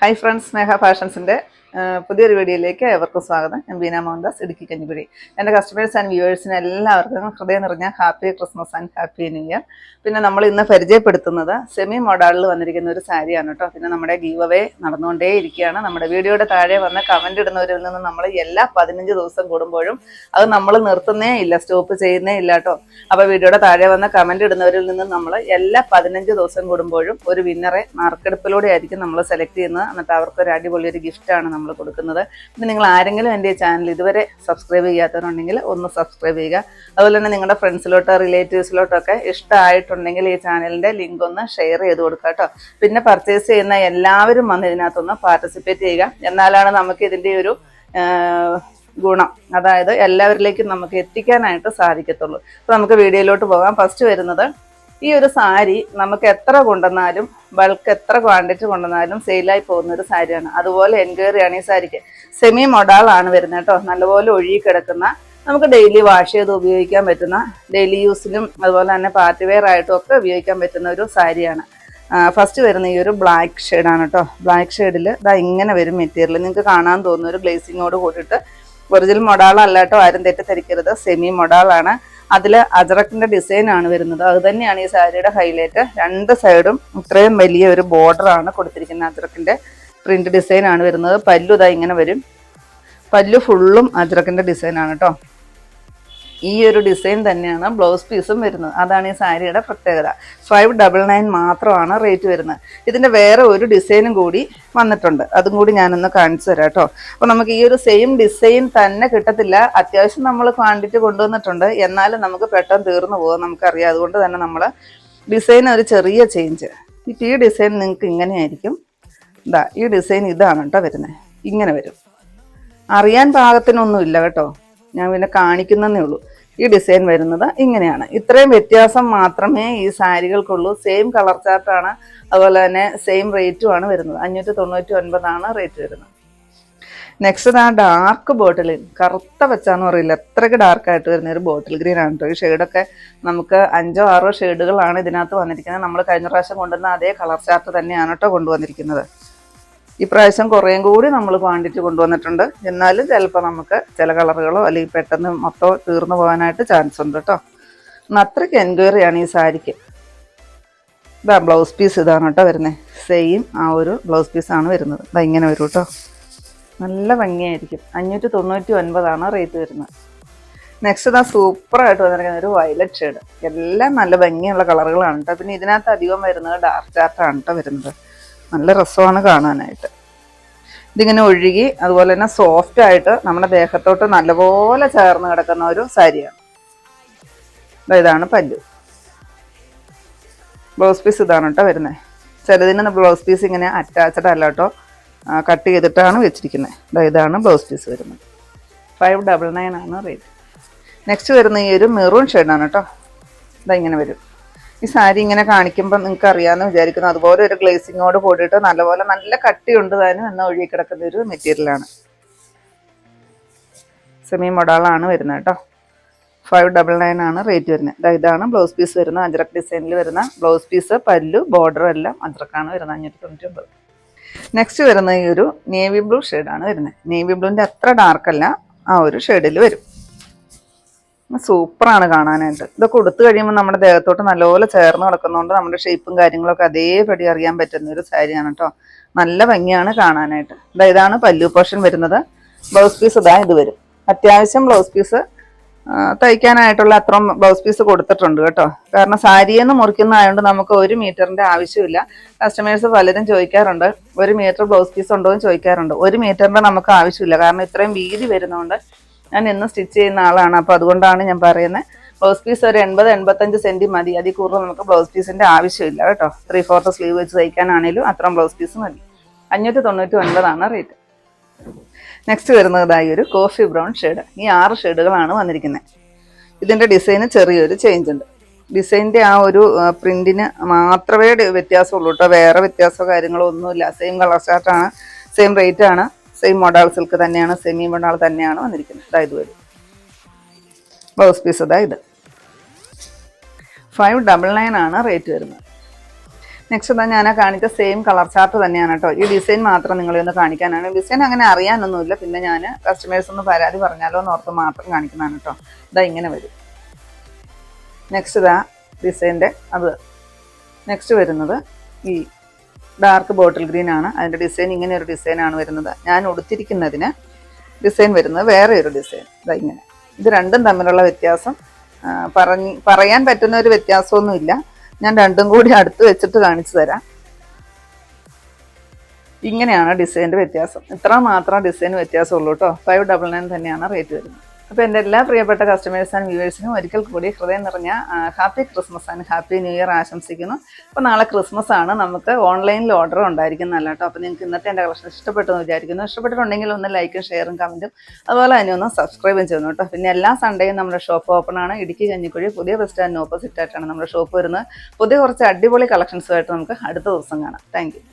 Hi friends, Sneha Fashions പുതിയൊരു വീഡിയോയിലേക്ക് ഏവർക്കും സ്വാഗതം. ഞാൻ ബീന മോഹൻദാസ്, ഇടുക്കി കഞ്ഞിക്കുഴി. എൻ്റെ കസ്റ്റമേഴ്സ് ആൻഡ് വ്യൂവേഴ്സിന് എല്ലാവർക്കും ഹൃദയം നിറഞ്ഞ happy Christmas and happy new year. പിന്നെ നമ്മൾ ഇന്ന് പരിചയപ്പെടുത്തുന്നത് സെമി മോഡലിൽ വന്നിരിക്കുന്ന ഒരു സാരിയാണ് കേട്ടോ. പിന്നെ നമ്മുടെ ഗീവ് അവേ നടന്നുകൊണ്ടേ ഇരിക്കുകയാണ്. നമ്മുടെ വീഡിയോയുടെ താഴെ വന്ന് കമൻ്റ് ഇടുന്നവരിൽ നിന്ന് നമ്മൾ എല്ലാ 15 ദിവസം കൂടുമ്പോഴും അത് നമ്മൾ നിർത്തുന്നേ ഇല്ല, സ്റ്റോപ്പ് ചെയ്യുന്നേ ഇല്ല കേട്ടോ. അപ്പോൾ വീഡിയോയുടെ താഴെ വന്ന് കമൻ്റ് ഇടുന്നവരിൽ നിന്ന് നമ്മൾ എല്ലാ 15 ദിവസം കൂടുമ്പോഴും ഒരു വിന്നറെ നറുക്കെടുപ്പിലൂടെ ആയിരിക്കും നമ്മൾ സെലക്ട് ചെയ്യുന്നത്. എന്നിട്ട് അവർക്ക് ഒരു അടിപൊളി ഒരു ഗിഫ്റ്റാണ് നമ്മൾ കൊടുക്കുന്നത്. പിന്നെ നിങ്ങൾ ആരെങ്കിലും എൻ്റെ ചാനൽ ഇതുവരെ സബ്സ്ക്രൈബ് ചെയ്യാത്തവരുണ്ടെങ്കിൽ ഒന്ന് സബ്സ്ക്രൈബ് ചെയ്യുക. അതുപോലെ തന്നെ നിങ്ങളുടെ ഫ്രണ്ട്സിലോട്ടോ റിലേറ്റീവ്സിലോട്ടൊക്കെ ഇഷ്ടമായിട്ടുണ്ടെങ്കിൽ ഈ ചാനലിൻ്റെ ലിങ്ക് ഒന്ന് ഷെയർ ചെയ്ത് കൊടുക്കുക കേട്ടോ. പിന്നെ പർച്ചേസ് ചെയ്യുന്ന എല്ലാവരും വന്ന് ഇതിനകത്തൊന്ന് പാർട്ടിസിപ്പേറ്റ് ചെയ്യുക. എന്നാലാണ് നമുക്ക് ഇതിൻ്റെ ഒരു ഗുണം, അതായത് എല്ലാവരിലേക്കും നമുക്ക് എത്തിക്കാനായിട്ട് സാധിക്കത്തുള്ളൂ. അപ്പോൾ നമുക്ക് വീഡിയോയിലോട്ട് പോകാം. ഫസ്റ്റ് വരുന്നത് ഈ ഒരു സാരി നമുക്ക് എത്ര കൊണ്ടുവന്നാലും ബൾക്ക് എത്ര ക്വാണ്ടിറ്റി കൊണ്ടുവന്നാലും സെയിലായി പോകുന്ന ഒരു സാരിയാണ്. അതുപോലെ എൻക്വയറിയാണ് ഈ സാരിക്ക്. സെമി മൊഡാളാണ് വരുന്നത് കേട്ടോ. നല്ലപോലെ ഒഴുകി കിടക്കുന്ന, നമുക്ക് ഡെയിലി വാഷ് ചെയ്ത് ഉപയോഗിക്കാൻ പറ്റുന്ന, ഡെയിലി യൂസിലും അതുപോലെ തന്നെ പാർട്ടി വെയർ ആയിട്ടും ഒക്കെ ഉപയോഗിക്കാൻ പറ്റുന്ന ഒരു സാരിയാണ്. ഫസ്റ്റ് വരുന്ന ഈ ഒരു ബ്ലാക്ക് ഷെയ്ഡാണ് കേട്ടോ. ബ്ലാക്ക് ഷെയ്ഡിൽ ഇതാ ഇങ്ങനെ വരും മെറ്റീരിയൽ. നിങ്ങൾക്ക് കാണാൻ തോന്നുന്ന ഒരു ഗ്ലേസിങ്ങോട് കൂടിയിട്ട്. ഒറിജിനൽ മൊഡാളല്ല കേട്ടോ, ആരും തെറ്റിദ്ധരിക്കരുത്, സെമി മൊഡാളാണ്. അതിൽ അജറക്കിന്റെ ഡിസൈൻ ആണ് വരുന്നത്. അത് തന്നെയാണ് ഈ സാരിയുടെ ഹൈലൈറ്റ്. രണ്ട് സൈഡും ഇത്രയും വലിയ ഒരു ബോർഡർ ആണ് കൊടുത്തിരിക്കുന്നത്. അജറക്കിന്റെ പ്രിന്റ് ഡിസൈൻ ആണ് വരുന്നത്. പല്ലു ഇതാ ഇങ്ങനെ വരും. പല്ലു ഫുള്ളും അജറക്കിന്റെ ഡിസൈൻ ആണ് കേട്ടോ. ഈ ഒരു ഡിസൈൻ തന്നെയാണ് ബ്ലൗസ് പീസും വരുന്നത്. അതാണ് ഈ സാരിയുടെ പ്രത്യേകത. 599 മാത്രമാണ് റേറ്റ് വരുന്നത്. ഇതിൻ്റെ വേറെ ഒരു ഡിസൈനും കൂടി വന്നിട്ടുണ്ട്, അതും കൂടി ഞാനൊന്ന് കാണിച്ചു തരാം കേട്ടോ. അപ്പോൾ നമുക്ക് ഈ ഒരു സെയിം ഡിസൈൻ തന്നെ കിട്ടത്തില്ല. അത്യാവശ്യം നമ്മൾ ക്വാണ്ടിറ്റി കൊണ്ടുവന്നിട്ടുണ്ട്, എന്നാലും നമുക്ക് പെട്ടെന്ന് തീർന്നു പോകും, നമുക്കറിയാം. അതുകൊണ്ട് തന്നെ നമ്മൾ ഡിസൈൻ ഒരു ചെറിയ ചേഞ്ച്. ഈ ഡിസൈൻ നിങ്ങൾക്ക് ഇങ്ങനെയായിരിക്കും. ഇതാ ഈ ഡിസൈൻ ഇതാണ് കേട്ടോ വരുന്നത്. ഇങ്ങനെ വരും. അറിയാൻ പാകത്തിനൊന്നും ഇല്ല കേട്ടോ, ഞാൻ പിന്നെ കാണിക്കുന്നതേ ഉള്ളൂ. ഈ ഡിസൈൻ വരുന്നത് ഇങ്ങനെയാണ്. ഇത്രയും വ്യത്യാസം മാത്രമേ ഈ സാരികൾക്കുള്ളൂ. സെയിം കളർ ചാർട്ടാണ്, അതുപോലെ തന്നെ സെയിം റേറ്റുമാണ് വരുന്നത്. 599 റേറ്റ് വരുന്നത്. നെക്സ്റ്റ് ആ ഡാർക്ക് ബോട്ടിൽ കറുത്ത വെച്ചാന്ന് പറയില്ല, അത്രയ്ക്ക് ഡാർക്കായിട്ട് വരുന്ന ഒരു ബോട്ടിൽ ഗ്രീൻ ആണ് കേട്ടോ. ഈ ഷെയ്ഡൊക്കെ നമുക്ക് 5 6 ഷെയ്ഡുകളാണ് ഇതിനകത്ത് വന്നിരിക്കുന്നത്. നമ്മൾ കഴിഞ്ഞ പ്രാവശ്യം കൊണ്ടുവന്ന അതേ കളർ ചാർട്ട് തന്നെയാണ് കേട്ടോ കൊണ്ടുവന്നിരിക്കുന്നത്. ഈ പ്രാവശ്യം കുറേയും കൂടി നമ്മൾ ക്വാണ്ടിറ്റി കൊണ്ടുവന്നിട്ടുണ്ട്. എന്നാലും ചിലപ്പോൾ നമുക്ക് ചില കളറുകളോ അല്ലെങ്കിൽ പെട്ടെന്ന് മൊത്തം തീർന്നു പോകാനായിട്ട് ചാൻസ് ഉണ്ട് കേട്ടോ. അത്രയ്ക്ക് എൻക്വയറിയാണ് ഈ സാരിക്ക്. ഇതാ ബ്ലൗസ് പീസ് ഇതാണ് കേട്ടോ വരുന്നത്. സെയിം ആ ഒരു ബ്ലൗസ് പീസാണ് വരുന്നത്. ഇതാ ഇങ്ങനെ വരും കേട്ടോ. നല്ല ഭംഗിയായിരിക്കും. 599 റേറ്റ് വരുന്നത്. നെക്സ്റ്റ് ഇതാ സൂപ്പറായിട്ട് വന്നിരിക്കുന്ന ഒരു വയലറ്റ് ഷെയ്ഡ്. എല്ലാം നല്ല ഭംഗിയുള്ള കളറുകളാണ് കേട്ടോ. പിന്നെ ഇതിനകത്ത് അധികം വരുന്നത് ഡാർക്ക് ചാർട്ടാണ് കേട്ടോ വരുന്നത്. നല്ല രസമാണ് കാണാനായിട്ട്. ഇതിങ്ങനെ ഒഴുകി അതുപോലെ തന്നെ സോഫ്റ്റ് ആയിട്ട് നമ്മുടെ ദേഹത്തോട്ട് നല്ലപോലെ ചേർന്ന് കിടക്കുന്ന ഒരു സാരിയാണ്. ഇതാണ് പല്ലു. ബ്ലൗസ് പീസ് ഇതാണ് കേട്ടോ വരുന്നത്. ചിലതിന് ബ്ലൗസ് പീസ് ഇങ്ങനെ അറ്റാച്ച്ഡ് അല്ല കേട്ടോ, കട്ട് ചെയ്തിട്ടാണ് വെച്ചിരിക്കുന്നത്. ഇതാണ് ബ്ലൗസ് പീസ് വരുന്നത്. 599 റേറ്റ്. നെക്സ്റ്റ് വരുന്ന ഈ ഒരു മെറൂൺ ഷെയ്ഡാണ് കേട്ടോ. ഇങ്ങനെ വരും. ഈ സാരി ഇങ്ങനെ കാണിക്കുമ്പോൾ നിങ്ങൾക്ക് അറിയാമെന്ന് വിചാരിക്കുന്നു. അതുപോലെ ഒരു ഗ്ലേസിങ്ങോട് കൂടിയിട്ട് നല്ലപോലെ നല്ല കട്ടിയുണ്ട് താനും എന്ന ഒഴുകി കിടക്കുന്ന ഒരു മെറ്റീരിയലാണ്. സെമി മൊഡാളാണ് വരുന്നത് കേട്ടോ. 599 റേറ്റ് വരുന്നത്. ഇതാണ് ബ്ലൗസ് പീസ് വരുന്നത്. അജറക് ഡിസൈനിൽ വരുന്ന ബ്ലൗസ് പീസ്, പല്ലു, ബോർഡർ എല്ലാം അജറക്കാണ് വരുന്നത്. 599. നെക്സ്റ്റ് വരുന്ന ഈ ഒരു നേവി ബ്ലൂ ഷെയ്ഡാണ് വരുന്നത്. നേവി ബ്ലൂവിൻ്റെ അത്ര ഡാർക്കല്ല, ആ ഒരു ഷെയ്ഡിൽ വരും. സൂപ്പറാണ് കാണാനായിട്ട്. ഇതൊക്കെ കൊടുത്തു കഴിയുമ്പോൾ നമ്മുടെ ദേഹത്തോട്ട് നല്ലപോലെ ചേർന്ന് കിടക്കുന്നതുകൊണ്ട് നമ്മുടെ ഷേപ്പും കാര്യങ്ങളൊക്കെ അതേപടി അറിയാൻ പറ്റുന്ന ഒരു സാരിയാണ് കേട്ടോ. നല്ല ഭംഗിയാണ് കാണാനായിട്ട്. ഇതാണ് പല്ലു പോർഷൻ വരുന്നത്. ബ്ലൗസ് പീസ് ഇത് വരും. അത്യാവശ്യം ബ്ലൗസ് പീസ് തയ്ക്കാനായിട്ടുള്ള അത്രയും ബ്ലൗസ് പീസ് കൊടുത്തിട്ടുണ്ട് കേട്ടോ. കാരണം സാരിയെന്ന് മുറിക്കുന്നതായതുകൊണ്ട് നമുക്ക് 1 മീറ്ററിൻ്റെ ആവശ്യമില്ല. കസ്റ്റമേഴ്സ് പലരും ചോദിക്കാറുണ്ട് 1 മീറ്റർ ബ്ലൗസ് പീസ് ഉണ്ടോ എന്ന് ചോദിക്കാറുണ്ട്. 1 മീറ്ററിൻ്റെ നമുക്ക് ആവശ്യമില്ല. കാരണം ഇത്രയും വീതി വരുന്നതുകൊണ്ട് ഞാൻ എന്നും സ്റ്റിച്ച് ചെയ്യുന്ന ആളാണ്. അപ്പോൾ അതുകൊണ്ടാണ് ഞാൻ പറയുന്നത്. ബ്ലൗസ് പീസ് ഒരു 80-85 സെൻറ്റി മതി. അതിൽ കൂടുതൽ നമുക്ക് ബ്ലൗസ് പീസിൻ്റെ ആവശ്യമില്ല കേട്ടോ. 3/4 സ്ലീവ് വെച്ച് തയ്ക്കാനാണെങ്കിലും അത്രയും ബ്ലൗസ് പീസ് മതി. 599 റേറ്റ്. നെക്സ്റ്റ് വരുന്നത് ഈ ഒരു കോഫി ബ്രൗൺ ഷെയ്ഡ്. ഈ 6 ഷെയ്ഡുകളാണ് വന്നിരിക്കുന്നത്. ഇതിൻ്റെ ഡിസൈന് ചെറിയൊരു ചേഞ്ച് ഉണ്ട്. ഡിസൈനിൻ്റെ ആ ഒരു പ്രിൻറ്റിന് മാത്രമേ വ്യത്യാസമുള്ളൂ കേട്ടോ. വേറെ വ്യത്യാസമോ കാര്യങ്ങളോ ഒന്നുമില്ല. സെയിം കളർ ചാർട്ടാണ്, സെയിം റേറ്റ് ആണ്. സെയിം മോഡൽ സിൽക്ക് തന്നെയാണ്, സെമി മോഡൽ തന്നെയാണ് വന്നിരിക്കുന്നത്. ഇത് വരും. ബ്ലൗസ് പീസ് ഇത് 599 റേറ്റ് വരുന്നത്. നെക്സ്റ്റ് ഇതാ ഞാൻ കാണിച്ച സെയിം കളർ ചാർട്ട് തന്നെയാണ് കേട്ടോ. ഈ ഡിസൈൻ മാത്രം നിങ്ങളെ ഒന്ന് കാണിക്കാനാണ്. ഡിസൈൻ അങ്ങനെ അറിയാനൊന്നുമില്ല, പിന്നെ ഞാൻ കസ്റ്റമേഴ്സ് ഒന്ന് പരാതി പറഞ്ഞാലോ എന്ന് ഓർത്ത് മാത്രം കാണിക്കുന്നതാണ് കേട്ടോ. ഇതാ ഇങ്ങനെ വരും. നെക്സ്റ്റ് ഇതാ ഡിസൈൻ്റെ അത്. നെക്സ്റ്റ് വരുന്നത് ഈ ഡാർക്ക് ബോട്ടിൽ ഗ്രീൻ ആണ്. അതിൻ്റെ ഡിസൈൻ ഇങ്ങനെ ഒരു ഡിസൈനാണ് വരുന്നത്. ഞാൻ ഉടുത്തിരിക്കുന്നതിന് ഡിസൈൻ വരുന്നത് വേറെ ഒരു ഡിസൈൻ. ഇതാ ഇങ്ങനെ. ഇത് രണ്ടും തമ്മിലുള്ള വ്യത്യാസം പറയാൻ പറ്റുന്ന ഒരു വ്യത്യാസമൊന്നുമില്ല. ഞാൻ രണ്ടും കൂടി അടുത്ത് വെച്ചിട്ട് കാണിച്ചു തരാം. ഇങ്ങനെയാണ് ഡിസൈൻ്റെ വ്യത്യാസം. ഇത്ര മാത്രം ഡിസൈൻ വ്യത്യാസമുള്ളൂ കേട്ടോ. 599 തന്നെയാണ് റേറ്റ് വരുന്നത്. അപ്പോൾ എൻ്റെ എല്ലാ പ്രിയപ്പെട്ട കസ്റ്റമേഴ്സ് ആൻഡ് വ്യൂവേഴ്സിനും ഒരിക്കൽ കൂടി ഹൃദയം നിറഞ്ഞ happy Christmas and happy new year ആശംസിക്കുന്നു. അപ്പോൾ നാളെ ക്രിസ്മസ് ആണ്. നമുക്ക് ഓൺലൈനിൽ ഓർഡർ ഉണ്ടായിരിക്കുന്നതല്ല കേട്ടോ. അപ്പോൾ നിങ്ങൾക്ക് ഇന്നത്തെ എൻ്റെ കളക്ഷൻ ഇഷ്ടപ്പെട്ടെന്ന് വിചാരിക്കുന്നു. ഇഷ്ടപ്പെട്ടിട്ടുണ്ടെങ്കിൽ ഒന്ന് ലൈക്കും ഷെയറും കമൻറ്റും അതുപോലെ തന്നെ ഒന്ന് സബ്സ്ക്രൈബും ചെയ്യുന്നു കേട്ടോ. പിന്നെ എല്ലാ സൺഡേയും നമ്മുടെ ഷോപ്പ് ഓപ്പൺ ആണ്. ഇടുക്കി കഞ്ഞിക്കുഴി പുതിയ ബസ് സ്റ്റാൻഡിന് ഓപ്പോസിറ്റ് ആയിട്ടാണ് നമ്മുടെ ഷോപ്പ് വരുന്നത്. പുതിയ കുറച്ച് അടിപൊളി കളക്ഷൻസുമായിട്ട് നമുക്ക് അടുത്ത ദിവസം കാണാം. Thank you.